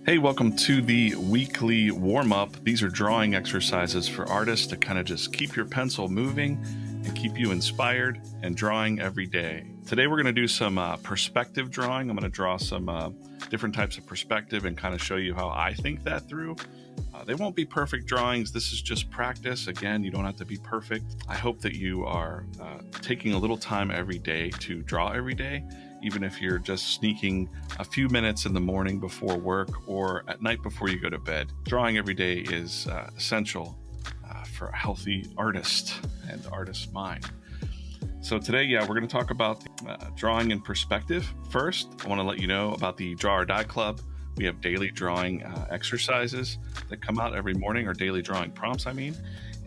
Hey, welcome to the weekly warm-up. These are drawing exercises for artists to kind of just keep your pencil moving and keep you inspired and drawing every day. Today we're going to do some perspective drawing. I'm going to draw some different types of perspective and kind of show you how I think that through. They won't be perfect drawings. This is just practice. Again, you don't have to be perfect. I hope that you are taking a little time every day to draw every day, even if you're just sneaking a few minutes in the morning before work or at night before you go to bed. Drawing every day is essential for a healthy artist and artist mind. So today, we're going to talk about drawing in perspective. First, I want to let you know about the Draw or Die Club. We have daily drawing exercises that come out every morning, or daily drawing prompts,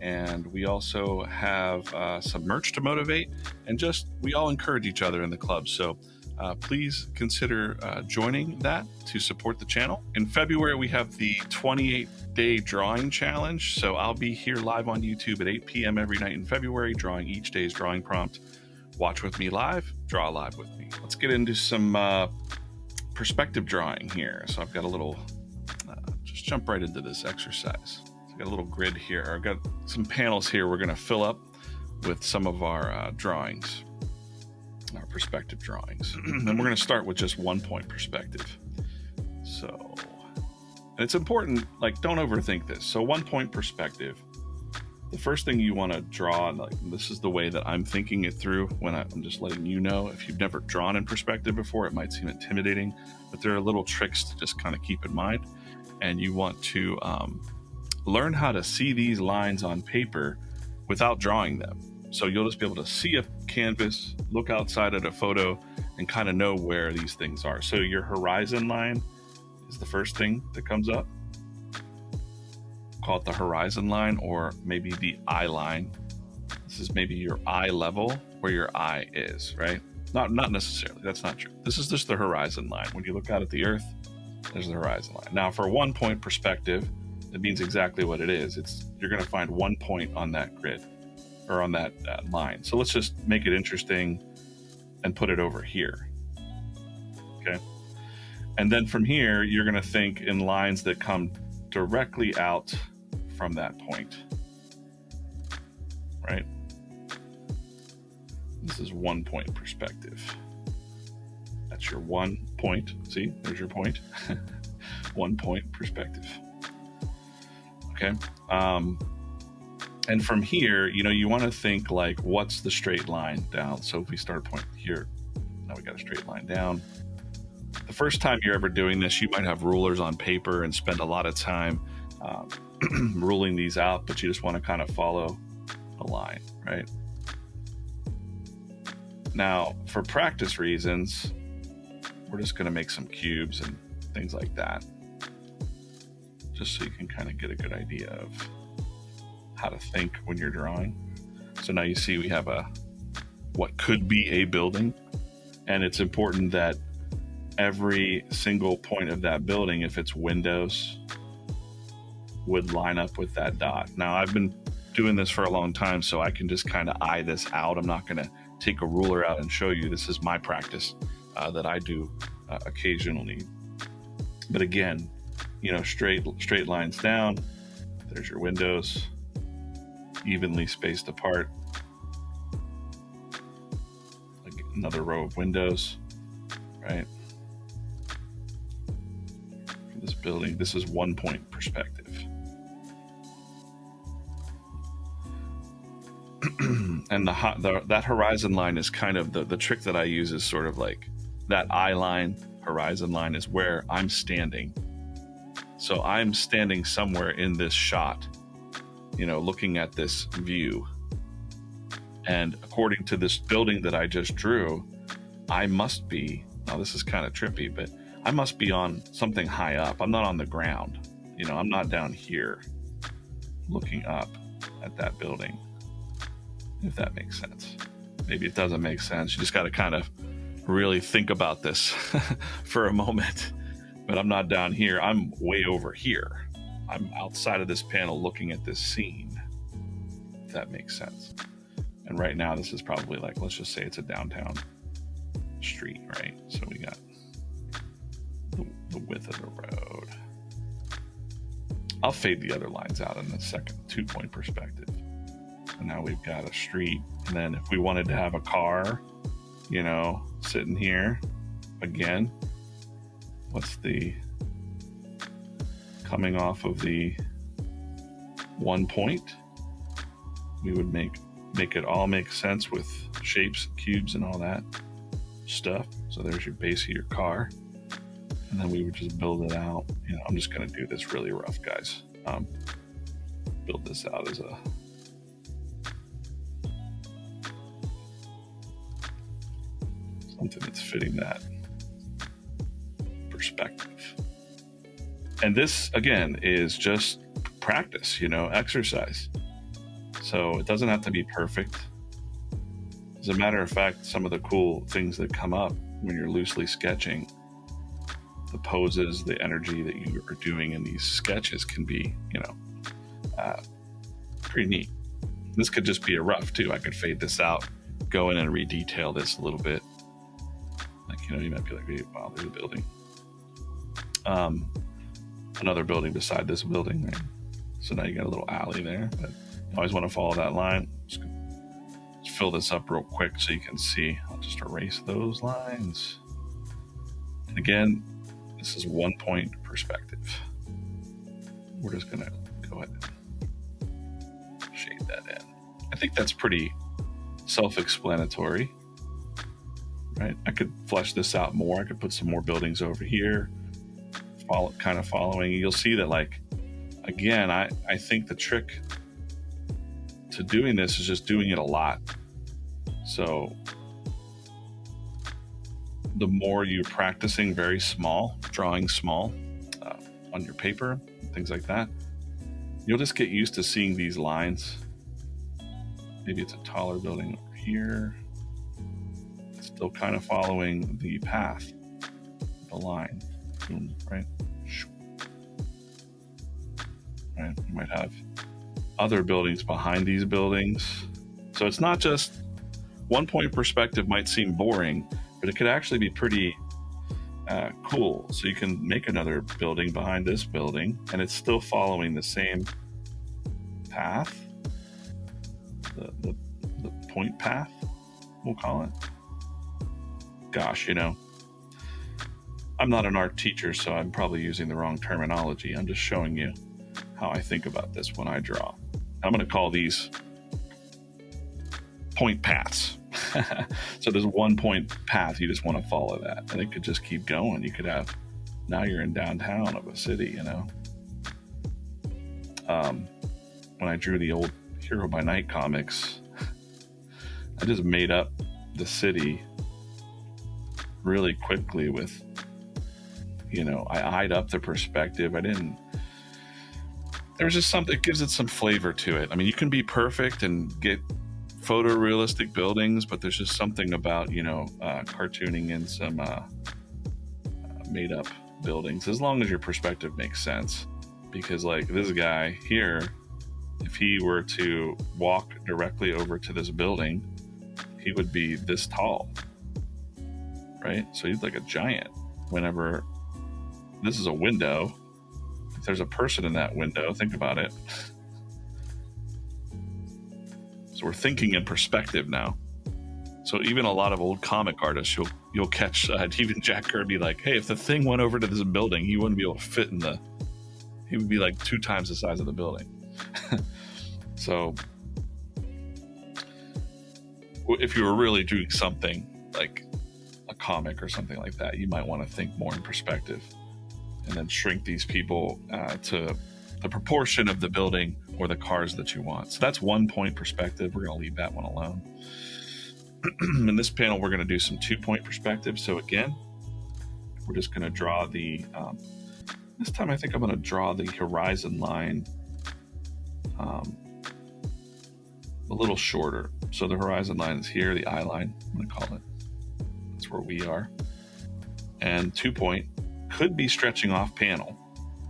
and we also have some merch to motivate, and we all encourage each other in the club. So please consider joining that to support the channel. In February, we have the 28-day drawing challenge. So I'll be here live on YouTube at 8 p.m. every night in February, drawing each day's drawing prompt. Watch with me live, draw live with me. Let's get into some perspective drawing here. So I've got a little, just jump right into this exercise. So I've got a little grid here. I've got some panels here we're going to fill up with some of our drawings, our perspective drawings. And we're going to start with just 1 point perspective. So, and it's important, like, don't overthink this. So 1 point perspective, the first thing you want to draw, like, this is the way that I'm thinking it through when I'm just letting you know. If you've never drawn in perspective before, it might seem intimidating, but there are little tricks to just kind of keep in mind. And you want to learn how to see these lines on paper without drawing them. So you'll just be able to see a canvas, look outside at a photo, and kind of know where these things are. So your horizon line is the first thing that comes up. Call it the horizon line, or maybe the eye line. This is maybe your eye level, where your eye is, right? Not necessarily, that's not true. This is just the horizon line. When you look out at the earth, there's the horizon line. Now for 1 point perspective, it means exactly what it is. You're going to find 1 point on that grid, or on that line. So let's just make it interesting and put it over here. Okay. And then from here, you're going to think in lines that come directly out from that point, right? This is 1 point perspective. That's your 1 point. See, there's your point. 1 point perspective. Okay. And from here, you want to think like, what's the straight line down? So if we start a point here, now we got a straight line down. The first time you're ever doing this, you might have rulers on paper and spend a lot of time ruling these out, but you just want to kind of follow a line, right? Now, for practice reasons, we're just going to make some cubes and things like that, just so you can kind of get a good idea of how to think when you're drawing. So now you see we have what could be a building, and it's important that every single point of that building, if it's windows, would line up with that dot. Now I've been doing this for a long time, so I can just kind of eye this out. I'm not going to take a ruler out and show you. This is my practice that I do occasionally. But again, straight lines down. There's your windows, evenly spaced apart. Like another row of windows, right? For this building, this is 1 point perspective. And that horizon line is kind of the trick that I use, is sort of like that eye line, horizon line is where I'm standing. So I'm standing somewhere in this shot, looking at this view. And according to this building that I just drew, I must be, now this is kind of trippy, but I must be on something high up. I'm not on the ground. I'm not down here looking up at that building, if that makes sense. Maybe it doesn't make sense. You just got to kind of really think about this for a moment. But I'm not down here. I'm way over here. I'm outside of this panel looking at this scene, if that makes sense. And right now, this is probably like, let's just say it's a downtown street, right? So we got the width of the road. I'll fade the other lines out in a second. 2-point perspective. And now we've got a street. And then if we wanted to have a car, you know, sitting here, again, what's the coming off of the 1 point? We would make it all make sense with shapes, cubes, and all that stuff. So there's your base of your car. And then we would just build it out. You know, I'm just going to do this really rough, guys. Build this out as a something that's fitting that perspective. And this, again, is just practice, you know, exercise. So it doesn't have to be perfect. As a matter of fact, some of the cool things that come up when you're loosely sketching, the poses, the energy that you are doing in these sketches can be, you know, pretty neat. This could just be a rough too. I could fade this out, go in and redetail this a little bit. Like, you know, you might be like, hey, wow, there's a building. Another building beside this building, right? So now you got a little alley there, but you always want to follow that line. Just fill this up real quick so you can see. I'll just erase those lines. And again, this is 1 point perspective. We're just gonna go ahead and shade that in. I think that's pretty self-explanatory, right? I could flesh this out more. I could put some more buildings over here, kind of following. You'll see that, like, again, I think the trick to doing this is just doing it a lot. So the more you're practicing very small, drawing small on your paper, things like that, you'll just get used to seeing these lines. Maybe it's a taller building over here. It's still kind of following the path, the line, right? Right. You might have other buildings behind these buildings. So it's not just 1 point perspective. Might seem boring, but it could actually be pretty cool. So you can make another building behind this building, and it's still following the same path, the point path, we'll call it. Gosh, you know, I'm not an art teacher, so I'm probably using the wrong terminology. I'm just showing you how I think about this when I draw. I'm going to call these point paths. So there's 1 point path. You just want to follow that, and it could just keep going. You could have, now you're in downtown of a city, you know. When I drew the old Hero by Night comics, I just made up the city really quickly with, you know, I eyed up the perspective. There was just something that gives it some flavor to it. I mean, you can be perfect and get photorealistic buildings, but there's just something about, you know, cartooning in some made up buildings, as long as your perspective makes sense. Because, like, this guy here, if he were to walk directly over to this building, he would be this tall, right? So he's like a giant. Whenever this is a window, if there's a person in that window, think about it. So we're thinking in perspective now. So even a lot of old comic artists, you'll catch even Jack Kirby, like, hey, if the thing went over to this building, he wouldn't be able to fit in he would be like 2 times the size of the building. So if you were really doing something like a comic or something like that, you might want to think more in perspective and then shrink these people to the proportion of the building or the cars that you want. So that's 1 point perspective. We're going to leave that one alone. In this panel, we're going to do some 2 point perspective. So again, we're just going to draw the, this time I think I'm going to draw the horizon line a little shorter. So the horizon line is here, the eye line, I'm going to call it. That's where we are. And 2 point could be stretching off panel,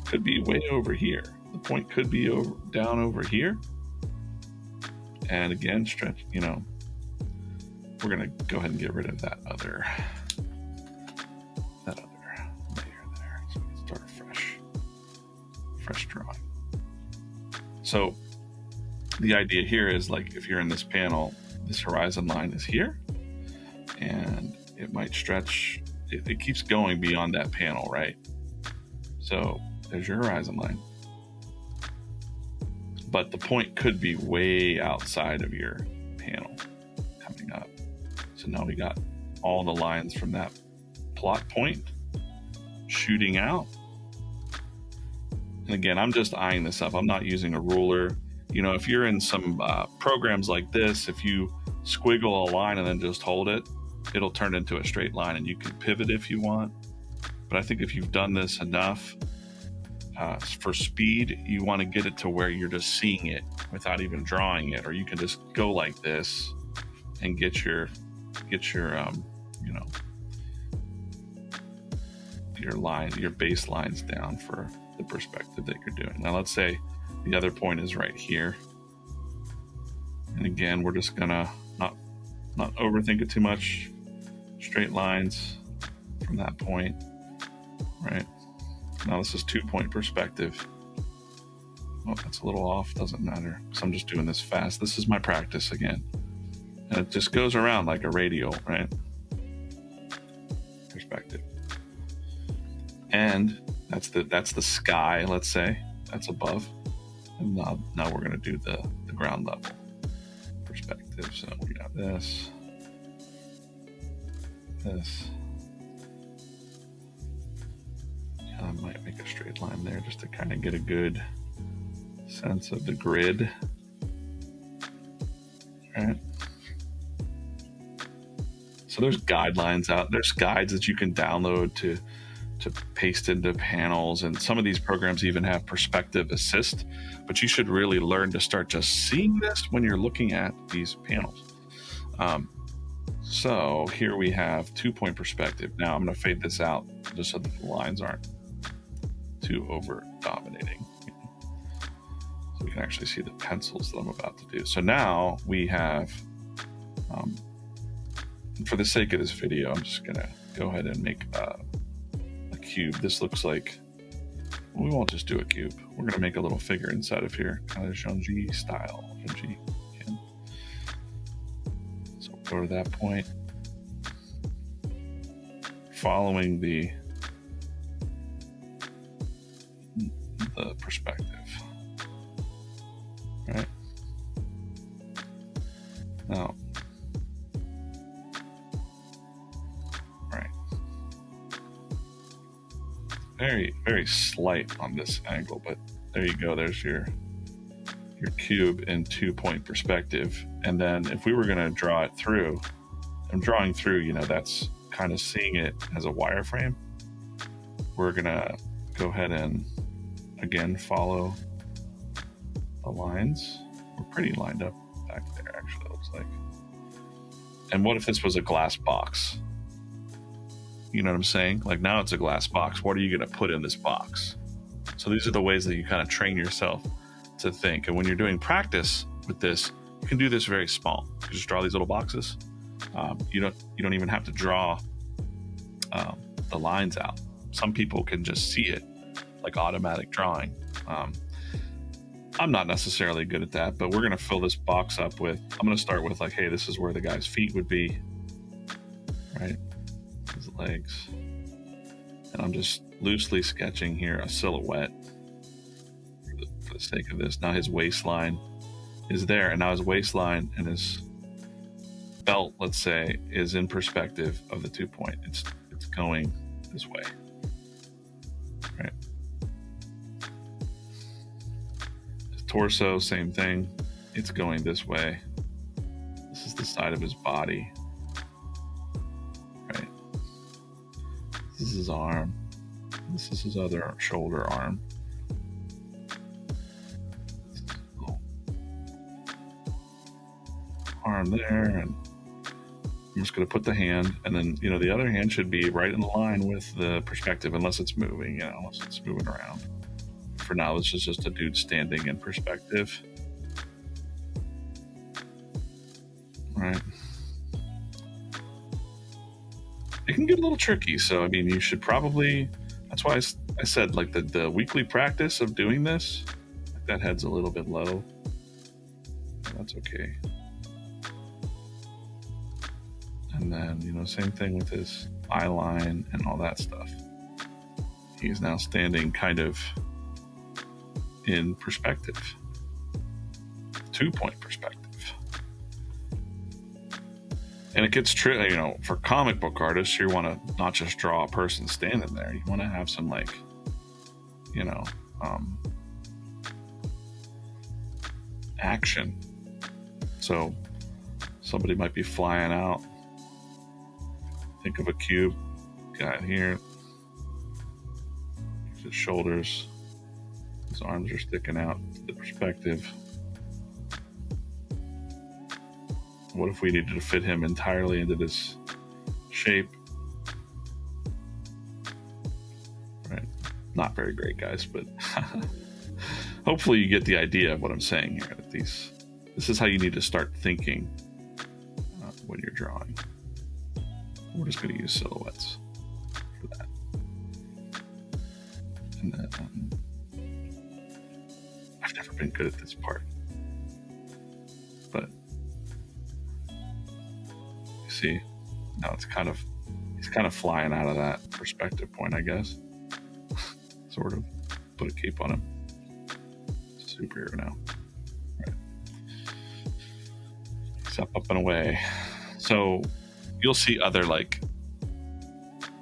could be way over here. The point could be down over here. And again, stretch, you know, we're going to go ahead and get rid of that other layer there. So we can start a fresh drawing. So the idea here is, like, if you're in this panel, this horizon line is here, and it might stretch. It keeps going beyond that panel, right? So there's your horizon line. But the point could be way outside of your panel coming up. So now we got all the lines from that plot point shooting out. And again, I'm just eyeing this up. I'm not using a ruler. You know, if you're in some programs like this, if you squiggle a line and then just hold it, it'll turn into a straight line, and you can pivot if you want. But I think if you've done this enough, for speed, you want to get it to where you're just seeing it without even drawing it, or you can just go like this and get your you know, your base lines down for the perspective that you're doing. Now let's say the other point is right here, and again, we're just gonna not overthink it too much. Straight lines from that point, right? Now this is 2-point perspective. Oh, that's a little off, doesn't matter, so I'm just doing this fast. This is my practice again, and it just goes around like a radial, right? Perspective. And that's the sky, let's say, that's above. And now we're gonna do the ground level perspective. So we got this. I might make a straight line there just to kind of get a good sense of the grid. All right. So there's guidelines out. There's guides that you can download to paste into panels, and some of these programs even have perspective assist, but you should really learn to start just seeing this when you're looking at these panels. So here we have 2-point perspective. Now I'm going to fade this out just so that the lines aren't too over dominating, so we can actually see the pencils that I'm about to do. So now we have, for the sake of this video, I'm just going to go ahead and make a cube. This looks like, we won't just do a cube. We're going to make a little figure inside of here, kind of Zhongji style. Zhongji. So go to that point, following the perspective, right? Now, right, very, very slight on this angle, but there you go. There's your cube in 2-point perspective. And then if we were going to draw it through, I'm drawing through, you know, that's kind of seeing it as a wireframe. We're going to go ahead and again follow the lines. We're pretty lined up back there, actually, it looks like. And what if this was a glass box? You know what I'm saying? Like, now it's a glass box. What are you going to put in this box? So these are the ways that you kind of train yourself to think. And when you're doing practice with this, you can do this very small. You just draw these little boxes. You don't even have to draw the lines out. Some people can just see it, like automatic drawing. I'm not necessarily good at that, but we're going to fill this box up with, I'm going to start with, like, hey, this is where the guy's feet would be, right? His legs. And I'm just loosely sketching here a silhouette for the sake of this. Now his waistline is there, and now his waistline and his belt, let's say, is in perspective of the 2-point. It's going this way, right? His torso, same thing. It's going this way. This is the side of his body, right? This is his arm. This is his other shoulder arm. Arm there, and I'm just going to put the hand, and then, you know, the other hand should be right in line with the perspective, unless it's moving, you know, unless it's moving around. For now, this is just a dude standing in perspective. Right. It can get a little tricky, so I mean, you should probably, that's why I said, like, the weekly practice of doing this, That head's a little bit low. That's okay. And then, same thing with his eye line and all that stuff. He's now standing kind of in perspective, 2-point perspective. And it gets tricky, for comic book artists, you want to not just draw a person standing there. You want to have some, action. So somebody might be flying out. Think of a cube. Got here. His shoulders. His arms are sticking out. The perspective. What if we needed to fit him entirely into this shape? Right. Not very great, guys, but hopefully you get the idea of what I'm saying here. That this is how you need to start thinking when you're drawing. We're just going to use silhouettes for that. And then I've never been good at this part, but you see, now he's kind of flying out of that perspective point, I guess. Sort of. Put a cape on him. Superhero now. Right. He's up and away. So you'll see other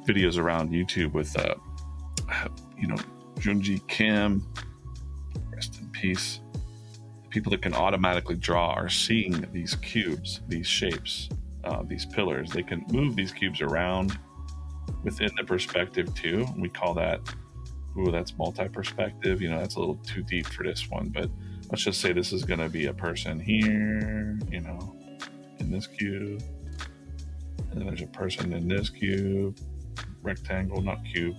videos around YouTube with Junji Kim, rest in peace. The people that can automatically draw are seeing these cubes, these shapes, these pillars. They can move these cubes around within the perspective too. We call that, that's multi-perspective. That's a little too deep for this one, but let's just say this is going to be a person here, in this cube. And then there's a person in this cube, rectangle, not cube,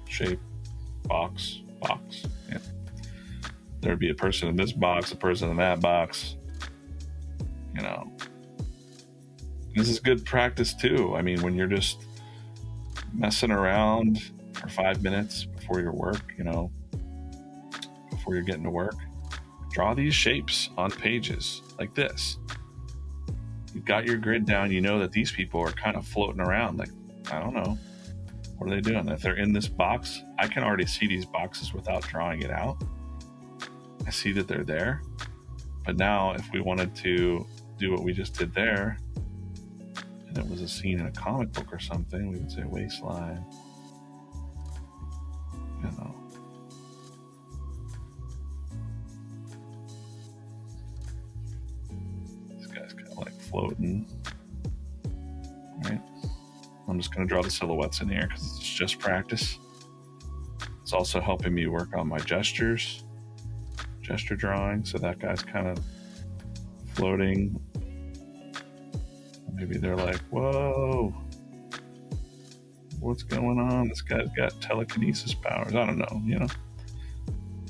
shape, box. Yeah. There'd be a person in this box, a person in that box. This is good practice too. I mean, when you're just messing around for 5 minutes before your work, before you're getting to work, draw these shapes on pages like this. You've got your grid down. You know that these people are kind of floating around. I don't know. What are they doing? If they're in this box, I can already see these boxes without drawing it out. I see that they're there. But now if we wanted to do what we just did there, and it was a scene in a comic book or something, we would say waistline. This guy's kind of floating. All right. I'm just going to draw the silhouettes in here because it's just practice. It's also helping me work on my gesture drawing. So that guy's kind of floating. Maybe they're like, whoa, what's going on? This guy's got telekinesis powers. I don't know,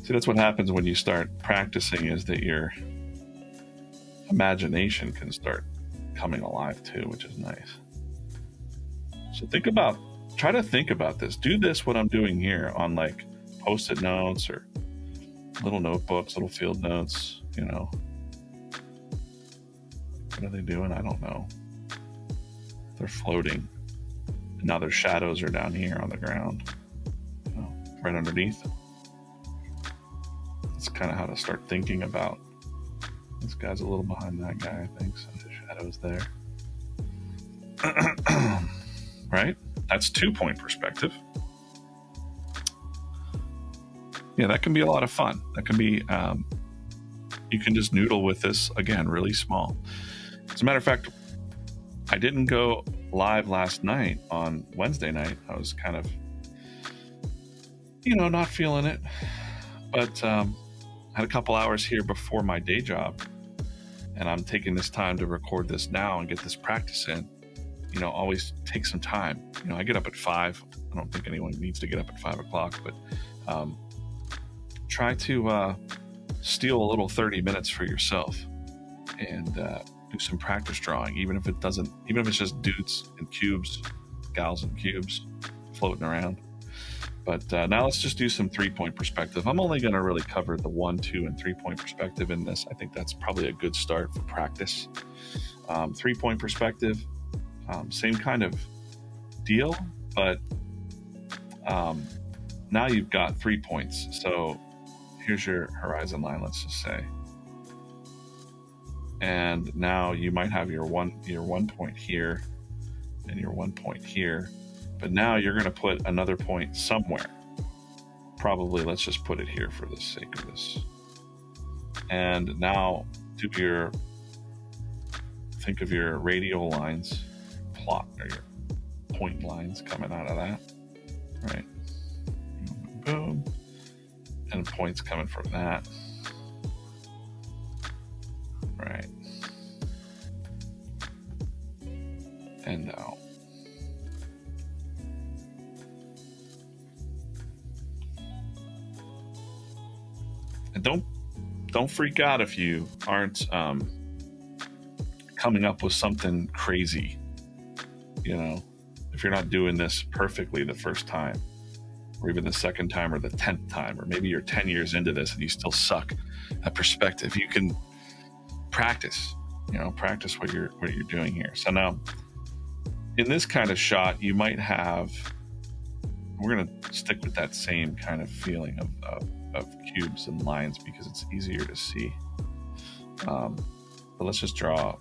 See, that's what happens when you start practicing, is that your imagination can start coming alive too, which is nice. So try to think about this. Do this, what I'm doing here, on Post-it notes or little notebooks, little field notes, What are they doing? I don't know. They're floating. And now their shadows are down here on the ground, right underneath. That's kind of how to start thinking about. This guy's a little behind that guy, I think, so the shadow's there. Right? That's 2-point perspective. Yeah, that can be a lot of fun. That can be, you can just noodle with this, again, really small. As a matter of fact, I didn't go live last night on Wednesday night. I was kind of, not feeling it. But I had a couple hours here before my day job, and I'm taking this time to record this now and get this practice in. Always take some time. I get up at 5. I don't think anyone needs to get up at 5 o'clock, but try to steal a little 30 minutes for yourself and do some practice drawing, even if it's just dudes and cubes, gals and cubes floating around. But now let's just do some 3-point perspective. I'm only going to really cover the 1, 2, and 3-point perspective in this. I think that's probably a good start for practice. 3-point perspective, same kind of deal, but now you've got 3 points. So here's your horizon line, let's just say. And now you might have your one point here and your 1 point here. But now you're going to put another point somewhere. Probably, let's just put it here for the sake of this. And now think of your radial lines, plot, or your point lines coming out of that, right? Boom. And points coming from that, right? And now. And don't freak out if you aren't coming up with something crazy. You know, if you're not doing this perfectly the first time, or even the second time, or the 10th time, or maybe you're 10 years into this and you still suck at perspective, you can practice. You know, practice what you're doing here. So now, in this kind of shot, you might have. We're going to stick with that same kind of feeling of cubes and lines because it's easier to see. But let's just draw.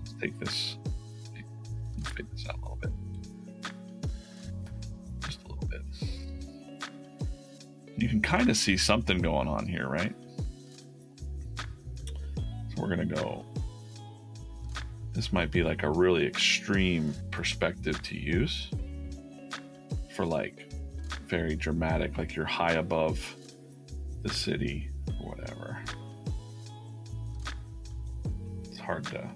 Let's take this. Let's fade this out a little bit. Just a little bit. You can kind of see something going on here, right? So we're going to go. This might be like a really extreme perspective to use for like very dramatic, like you're high above the city or whatever. It's hard to. I'm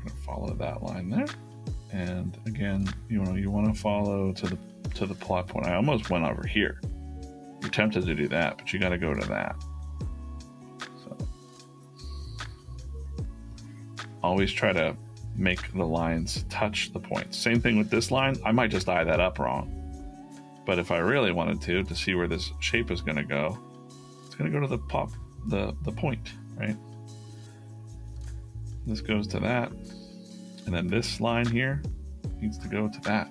gonna follow that line there, and again, you want to follow to the plot point. I almost went over here. You're tempted to do that, but you got to go to that. So always try to make the lines touch the points. Same thing with this line. I might just eye that up wrong. But if I really wanted to see where this shape is going to go, it's going to go to the point, right? This goes to that. And then this line here needs to go to that.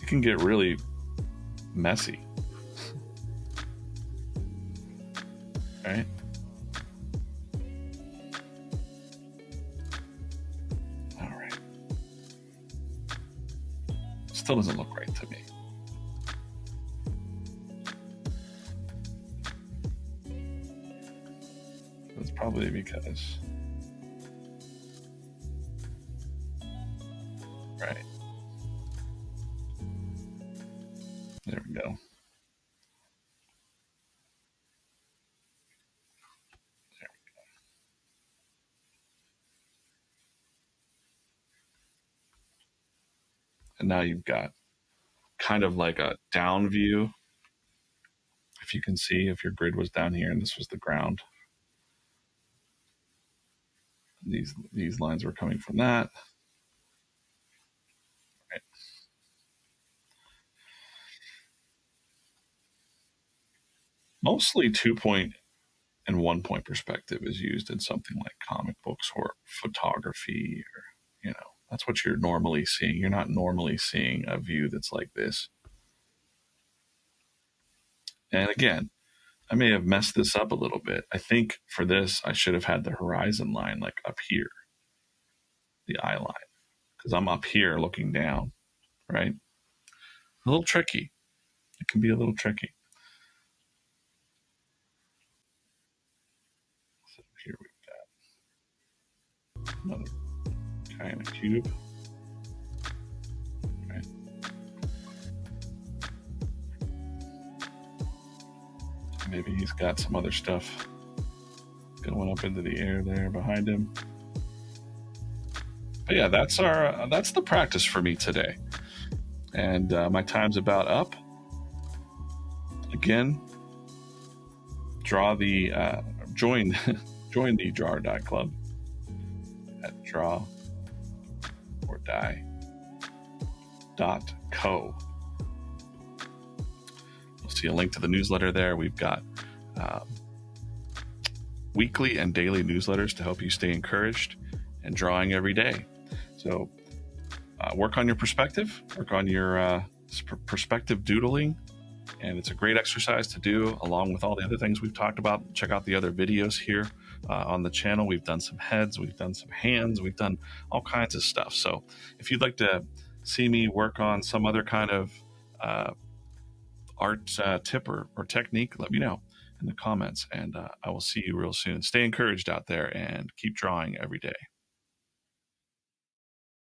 It can get really messy. Right? All right. Still doesn't look right to me. That's probably because. Right. There we go. And now you've got kind of like a down view. If you can see, if your grid was down here and this was the ground, these lines were coming from that. Right. Mostly 2-point and 1-point perspective is used in something like comic books or photography, or that's what you're normally seeing. You're not normally seeing a view that's like this. And again, I may have messed this up a little bit. I think for this, I should have had the horizon line like up here, the eye line, because I'm up here looking down, right? A little tricky. It can be a little tricky. So here we've got another kind of cube. Right. Maybe he's got some other stuff going up into the air there behind him. But yeah, that's the practice for me today. And my time's about up. Again, draw the join join the Draw.club at drawordie.co. You'll see a link to the newsletter there. We've got weekly and daily newsletters to help you stay encouraged and drawing every day. So work on your perspective, work on your perspective doodling, and it's a great exercise to do along with all the other things we've talked about. Check out the other videos here on the channel. We've done some heads, we've done some hands, we've done all kinds of stuff. So if you'd like to see me work on some other kind of art tip or technique, let me know in the comments, and I will see you real soon. Stay encouraged out there and keep drawing every day.